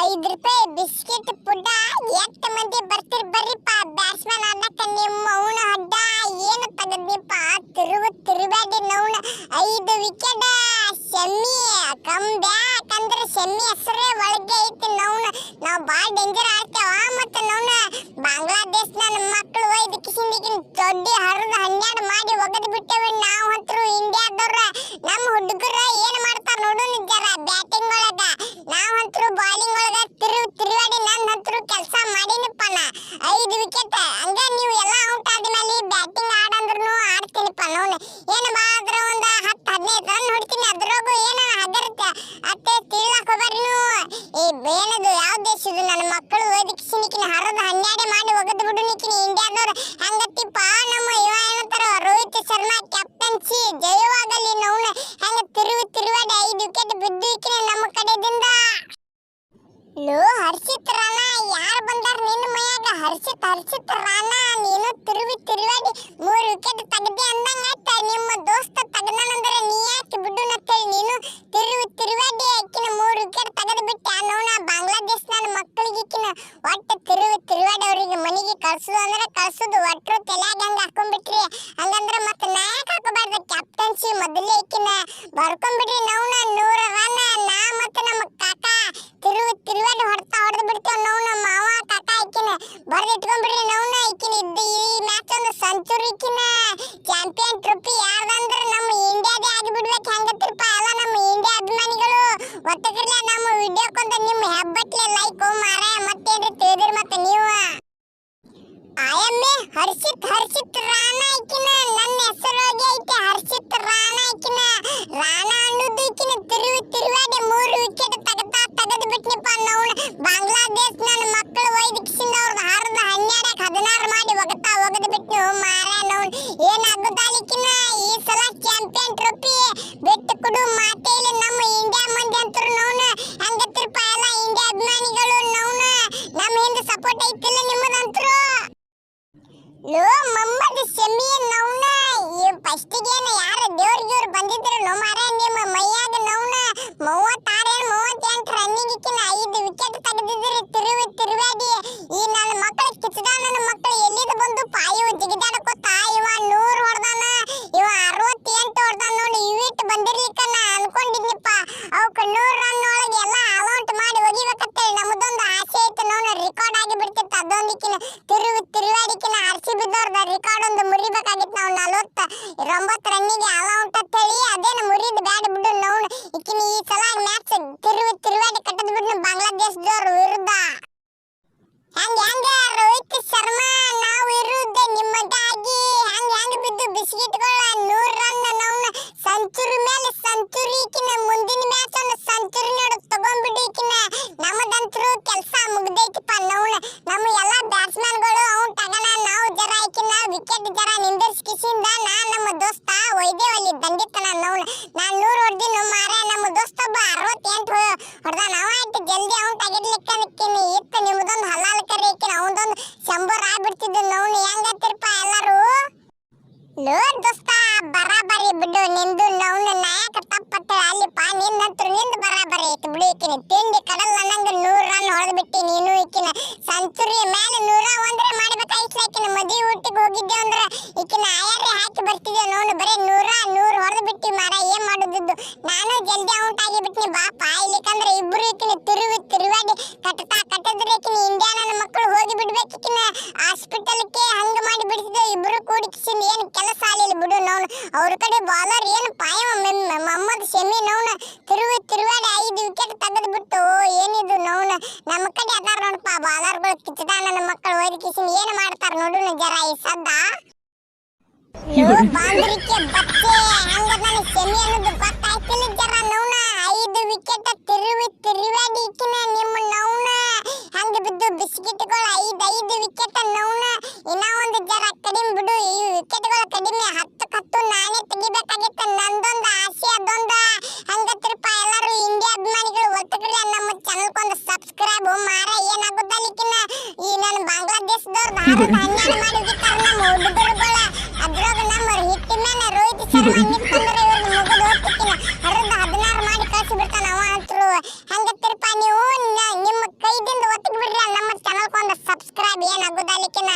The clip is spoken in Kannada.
5 ರೂಪಾಯಿ ಬಿಸ್ಕೆಟ್ ಪುಡ್ಡ ಎಷ್ಟ ಮಂದಿ ಬರ್ತೀರಿ ಬರ್ರಿಪ್ಪ ಬ್ಯಾಟ್ಸ್ಮನ್ ಆಡಕ ನಿಮ್ಮ ಅವನ ಅಡ್ಡ ಏನು ತಗದ್ನಿಪ್ಪ ತಿರುಬೇಡಿ ನೌನ 5 ವಿಕೆಟ್ ಸೆಮ್ಮಿ ಕಮ್ ಬ್ಯಾಕ್ ಅಂದ್ರೆ ಸೆಮ್ಮಿ ಹೆಸರೇ ಒಳಗೆ ಐತಿ ನೌನ ನಾವು ಬಾಳ ಡೇಂಜರ್ ಆಡ್ತೇವ ಮತ್ತೆ ನೌನ ಬಾಂಗ್ಲಾದೇಶ ನನ್ನ ಮಕ್ಕಳು ಒಯ್ದು ಕಿಸಿಂದಿಗಿನ ದೊಡ್ಡ ಹರಿದು 12 ಮಾಡಿ ಒಗದ್ ಬಿಟ್ಟೇವಿ ನಾವು ಹತ್ರ ಇಂಡಿಯಾದವ್ರ ನಮ್ಮ ಹುಡುಗರ ಏನ್ ಮಾಡ್ತಾರ ನೋಡು ಜರ ಬ್ಯಾಟಿಂಗ್ ಒಳಗ ನಾವು ಹತ್ರ ಬಾಲಿಂಗ್ ಒಳಗ ತಿರುವಾಡಿ ನನ್ನ ಹತ್ರ ಕೆಲಸ ಮಾಡಿನಪ್ಪ ನಾ 5 ವಿಕೆಟ್ ಹಂಗ ನೀವು ಎಲ್ಲ ಔಟ್ ಆದ್ಮೇಲೆ ಬ್ಯಾಟಿಂಗ್ ಆಡಂದ್ರೂ ಆಡ್ತೀನಿಪ್ಪ ನೋಡು ಏನು ಬಾದ್ರ ಒಂದ 10-15 ರನ್ ಹೊಡಿತೀನಿ ಅದ್ರಾಗೂ ಏನ ಹಗರ್ತ ಅತ್ತೆ ತಿಳಕ್ ಹೋಗ್ಬಾರ್ರಿ ನೀವು ಏನದು ಯಾವ ದೇಶದು ನನ್ನ ಮಕ್ಕಳು ಓದಿಕಿಸಿನಿಕಿನ ಹರಿದು 12 ಮಾಡಿ ಒಗದ್ ಬಿಡು ನಿಕಿನ ಇಂಡಿಯಾದವ್ರು ಹಂಗತ್ತಿಪ್ಪ ನಮ್ಮ ಇವ ಏನಂತಾರ ರೋಹಿತ್ ಶರ್ಮಾ ಕ್ಯಾಪ್ಟನ್ಸಿ ಜಯವಾಗಲಿ ನೌನ ಹಂಗ ತಿರುವಾಡಿ 5 ವಿಕೆಟ್ ಬಿದ್ದು ಇಕಿನ ನಮ್ಮ ಕಡೆದಿಂದ ಲೋ ಹರ್ಷಿತ್ ರಾಣಾ ಯಾರು ಬಂದಾರ ನಿನ್ನ ಮೈಯಾಗ ಹರ್ಷಿತ್ ರಾಣಾ ನೀನು ತಿರುವಾಡಿ 3 ವಿಕೆಟ್ ತೆಗ್ದಿ ಅಂದಂಗ ಆಯ್ತ ನಿಮ್ಮ ದೋಸ್ತ ತೆಗ್ದಾನಂದ್ರೆ ನೀ ಯಾಕೆ ಬಿಡುನತ್ತೇಳಿ ನೀನು ತಿರುವಾಡಿ ಆಕಿನ 3 ವಿಕೆಟ್ ತೆಗೆದು ಬಿಟ್ಟೆ ನೋಣ ಬಾಂಗ್ಲಾದೇಶ ನನ್ನ ಮಕ್ಕಳಿಗೆ ಇಕ್ಕಿನ ಒಟ್ಟು ತಿರುವಾಡಿ ಅವರಿಗೆ ಮನೆಗೆ ಕಳ್ಸುದು ಅಂದ್ರೆ ಕಳ್ಸುದು ಒಟ್ಟರು ತಲೆಯಾಗ ಹಂಗ ಹಾಕೊಂಡ್ಬಿಟ್ರಿ ಹಂಗಂದ್ರೆ ಮತ್ತೆ ನಾಯಕ ಹಾಕೋಬಾರ್ದು ಕ್ಯಾಪ್ಟನ್ಸಿ ಮೊದಲೇ ಇಕ್ಕಿನ ಬರ್ಕೊಂಡ್ಬಿಟ್ರಿ ನೌನ 100 ರನ್ ನಾ ಮತ್ತೆ ನಮ್ಮ ಕಾಕ ತಿರುವಾಡಿ ಹೊಡೆದು ಬಿಡ್ತೇವೆ ನಾವು ನಮ್ಮ ಮಾವ ಕಾಕ ಇಕ್ಕಿನ ಬರ್ದು ಇಟ್ಕೊಂಡ್ಬಿಡ್ರಿ ನೌನ ಇಕ್ಕಿನ ಈ ಮ್ಯಾಚ್ ಒಂದು ಸೆಂಚುರಿ ಇಕ್ಕಿನ ಚಾಂಪಿಯನ್ ಟ್ರೋಫಿ ಯಾವ್ದಂದ್ರೆ ನಮ್ಮ ಇಂಡಿಯಾದೇ ಆಗಿಬಿಡ್ಬೇಕು ಹೆಂಗತ್ತಿರಪ್ಪ ಎಲ್ಲ ನಮ್ಮ ಇಂಡಿಯಾ ಅಭಿಮಾನಿಗಳು ಒತ್ತಗಿರ್ಲ ನಮ್ಮ ವಿಡಿಯೋಕ್ಕೊಂದು ನಿಮ್ಮ ಹೆಬ್ಬಟ್ಲೆ ಲೈಕ್ ಮಾರಾಯ ಮತ್ತೇನ್ರಿ ತಿಳಿದಿರಿ ಮತ್ತೆ ನೀವು ಆಯಮ್ಮೆ ಹರ್ಷಿತ್ ರಾಣಾ ಇಕ್ಕಿನ ನನ್ನ ಹೆಸರೋಗಿ ಐತೆ ಹರ್ಷಿತ್ ರಾಣಾ ಇಕ್ಕಿನ ರಾಣಾ ಅನ್ನೋದು ಇಕ್ಕಿನ ತಿರುವಾಡಿ 3 ವಿಕೆಟ್ ತೆಗೆದು ಬಿಟ್ನಿಪ್ಪ ನಾವು ಬಾಂಗ್ಲಾದೇಶ ನನ್ನ ಮಕ್ಕಳು ವೈದ್ಯಕಿಸಿಂದ ಅವ್ರದ್ದು ಹರಿದು 12 ಮಾಡಿ ಒಗದು ಬಿಟ್ಟು ಮಾರ ನಾವು ಏನಾಗುದಾಲಿಕ್ಕಿನ ಈ ಸಲ ಚಾಂಪಿಯನ್ ಟ್ರೋಫಿ ಬಿಟ್ಟು ಕೊಡು ಮಾತೇ ಇಲ್ಲ ನಮ್ಮ ಇಂಡಿಯಾ ಮಂದಿ ಅಂತರು ನೋನ ಹಂಗತ್ತಿರಪ್ಪ ಎಲ್ಲ ಇಂಡಿಯಾ ಅಭಿಮಾನಿಗಳು ನೋನ ನಮ್ಮ ಹಿಂದೆ ಸಪೋರ್ಟ್ ಐತಿಲ್ಲ ನಿಮ್ಮದಂತರು ಲೋ ಮೊಹಮ್ಮದ್ ಶಮಿ ನೌನ ಫಸ್ಟಿಗೆ ಯಾರು ದೇವ್ರಿಗೆ ಬಂದಿದ್ರು ನೋ ಮಾರ ನಿಮ್ಮ ಮೈಯಾಗ ನೌನ 36-38 ರನ್ನಿಂಗ್ ಇಕ್ಕಿನ 5 ವಿಕೆಟ್ ತೆಗೆದಿದ್ರಿ ತಿರುವಾಡಿ ಈ ನನ್ನ ಮಕ್ಕಳು ಕಿಚ್ಚದ ನನ್ನ ಮಕ್ಕಳು ಎಲ್ಲಿದು ಬಂದು ಇವ ಜಿಗಿದಾಡಕೋತ ಇವ 100 ಹೊಡೆದಾನ ಇವ 68 ಹೊಡೆದಾನ ನೋಡಿ ಇವಿಟ್ ಬಂದಿರ್ಲಿಕ್ಕ ನಾ ಅನ್ಕೊಂಡಿದ್ನಿಪ್ಪ ಅವಕ್ಕೆ 100 ರನ್ ಒಳಗೆ ಎಲ್ಲ ಅಲೌಟ್ ಮಾಡಿ ಒಗಿಬೇಕಂತೇಳಿ ನಮ್ಮದೊಂದು ಆಸೆ ಐತೆ ನೋಡ ರೆಕಾರ್ಡ್ ಆಗಿ ಬಿಡ್ತಿತ್ತು ಅದೊಂದಿಕ್ಕಿನ ತಿರುವಾಡಿಕಿನ ಬಿದ್ದವ್ರದ ರೆಕಾರ್ಡ್ ಒಂದು ಮುರಿಬೇಕಾಗಿತ್ತು ನಾವು 49 ರನ್ನಿಗೆ ಅಲೌಟ್ ಅಂತೇಳಿ ಅದೇನು ಮುರಿದು ಬ್ಯಾಡ ಬಿಡು ನಾವು ಇಕ್ಕಿನ ಈ ಸಲ ಮ್ಯಾಚ್ ತಿರುವಾಡಿ ಕಟ್ಟದ್ ಬಿಡ್ನು ಬಾಂಗ್ಲಾದೇಶದವ್ರ ವಿರುದ್ಧ ಹಂಗ ರೋಹಿತ್ ಶರ್ಮಾ ನಾವು ಇರುವುದೇ ನಿಮ್ಮದಾಗಿ ಹಂಗ ಬಿದ್ದು ಬಿಸ್ಕೆಟ್ಗಳ 100 ರನ್ ನಾವು ಸೆಂಚುರಿ ಮೇಲೆ ಸೆಂಚುರಿ ಇಕ್ಕಿನ ಮುಂದಿನ ಮ್ಯಾಚ್ ಒಂದು ಸೆಂಚುರಿ ನೋಡು ತಗೊಂಡ್ಬಿಡು ಇಕ್ಕಿನ ನಮ್ಮದಂತರೂ ಕೆಲಸ ಮುಗ್ದೈತಿಪ್ಪ ನಾವು ನಮ್ಮ ಎಲ್ಲ ಬ್ಯಾಟ್ಸ್ಮನ್ಗಳು ಅವ್ನು ತಗಣ ನಾವು ಜರ ಇಕ್ಕಿನ ವಿಕೆಟ್ ಜರ ನಿಂದಿರ್ಸ್ಕಿಸಿಂದ ನಮ್ಮ ದೋಸ್ತ ಒಯ್ದೇವಲ್ಲಿ ದಂಡಿತನ ನಾವು ನಾನು 100 ಹೊಡೆದಿನ ಮಾರ ನಮ್ಮ ದೋಸ್ತ ಒಬ್ಬ 68 ಹೊಡೆದ ನಾವು ಆಯ್ತು ಜಲ್ದಿ ಅವ್ನು ತೆಗಿಡ್ಲಿಕ್ಕೆ ಇತ್ತು ನಿಮ್ದೊಂದು ಹಲಾಲ್ ಕರಿ ಇಕ್ಕಿನ ಅವನದೊಂದು 100 ಆಗ್ಬಿಡ್ತಿದ್ದು ನಾವು ಹೆಂಗತ್ತಿರಪ್ಪ ಎಲ್ಲರೂ ಲೋ ದೋಸ್ತ ಬರಾಬರಿ ಬಿಡು ನಿಂದು ನಾವು ನಾಯಕ ತಪ್ಪತ್ತ ಅಲ್ಲಿಪ್ಪ ನಿಂದು ಬರಾಬರಿ ಐತಿ ಬಿಡು ಇಕ್ಕಿನ ತಿಂಡಿ ಕಡಲ್ ನಂಗೆ 100 ರನ್ ಹೊಡೆದು ಬಿಟ್ಟಿ ನೀನು ಇಕ್ಕಿನ ಸೆಂಚುರಿ ಮೇಲೆ 101 ಮಾಡ್ಬೇಕಾಯ್ತು ಇಕ್ಕಿನ ಮದುವೆ ಊಟಿಗೆ ಹೋಗಿದ್ದೆ ಅಂದ್ರೆ ಇಕ್ಕಿನ ಆಯಾರಿ ಹಾಕಿ ಬರ್ತಿದ್ದೆ ನೋಡು ಬರೀ 100 ಹೊಡೆದು ಬಿಟ್ಟಿ ಮಾರ ಏನ್ ಮಾಡುದಿದ್ದು ನಾನು ಜಲ್ದಿ ಔಟ್ ಆಗಿ ಬಿಟ್ನಿ ಬಾಪ ಇಲ್ಲಿಕಂದ್ರೆ ಇಬ್ರು ಇಕ್ಕಿನ ತಿರುವಾಡಿ ಕಟ್ಟಿದ್ರೆ ಇಕ್ಕಿನ ಇಂಡಿಯಾ ನನ್ನ ಮಕ್ಕಳು ಹೋಗಿ ಬಿಡ್ಬೇಕು ಇಕ್ಕಿನ ಹಾಸ್ಪಿಟಲ್ಗೆ ಹಂಗ ಮಾಡಿ ಬಿಡ್ತಿದ್ದೆ ಇಬ್ರು ಕೂಡಿಸಿನ ಏನು ಕೆಲಸ ಆಗಲಿಲ್ಲ ಬಿಡು ನಾವು ಅವ್ರ ಕಡೆ ಬಾಲರ್ ಏನು ಪಾಯ ಮೊಹಮ್ಮದ್ ಶಮಿ ನೌನ ತಿರುವಾಡಿ 5 ವಿಕೆಟ್ ತೆಗೆದು ಬಿಟ್ಟು ಏನಿದು ನೌನ ನಮ್ಮ ಕಡೆ ಅದಾರ ನೋಡಪ್ಪ ಬಾಲರ್ಗಳು ಕಿಚ್ಚದ ನನ್ನ ಮಕ್ಕಳು ಓದಿಕಿಸಿನ ಏನು ಮಾಡ್ತಾರ ನೋಡು ಜರ ಈ ಸದ್ದ ಬಾಂದ್ರಿಕೆ ಬಚ್ಚೆ ಹಂಗ ನನ್ನ ಶಮಿ ಅನ್ನೋದು ಗೊತ್ತಾಯ್ತಿಲ್ಲ ಜರ ನೌನ 5 ವಿಕೆಟ್ ತಿರುವಾಡಿ ಇಕ್ಕಿನ ನಿಮ್ಮ ನೌನ ಹಂಗ ಬಿದ್ದು ಬಿಸ್ಕೆಟ್ಗಳು 5 ವಿಕೆಟ್ ನೌನ ಇನ್ನ ಒಂದು ಜರ ಕಡಿಮೆ ಬಿಡು ಈ ವಿಕೆಟ್ಗಳು ಕಡಿಮೆ 10 ನಾನೇ ತೆಗಿಬೇಕಾಗಿತ್ತು ನಂದೊಂದು ಆಸೆ ಅದೊಂದು ಹಂಗತ್ತಿರಪ್ಪ ಎಲ್ಲರೂ ಇಂಡಿಯಾ ಅಭಿಮಾನಿಗಳು ಒತ್ತಗಿರ್ಲಿ ನಮ್ಮ ಚಾನಲ್ಗೊಂದು ಸಬ್ಸ್ಕ್ರೈಬ್ ಮಾರ ಏನಾಗುದಲ್ಲಿಕ್ಕಿನ ಈ ನನ್ನ ಬಾಂಗ್ಲಾದೇಶದವ್ರದ್ದು 12 ಮಾಡಿದಿರ್ತಾರ ನಮ್ಮ ಹುಡುಗರುಗಳ ಅದ್ರಾಗ ನಮ್ಮ ಹಿಟ್ಟಿ ಮೇಲೆ ರೋಹಿತ್ ಶರ್ಮಾ ನಿಂತ್ಕೊಂಡ್ರೆ ಇವ್ರದ್ದು ಮುಗಿದು ಹೋಗ್ತಿಕ್ಕಿನ 16 ಮಾಡಿ ಕಳ್ಸಿ ಬಿಡ್ತಾನ ಅವ ಅಂತರು ಹಂಗತ್ತಿರಪ್ಪ ನೀವು ನಿಮ್ಮ ಏನ್ ಆಗುದಲ್ಲಿಕಿನ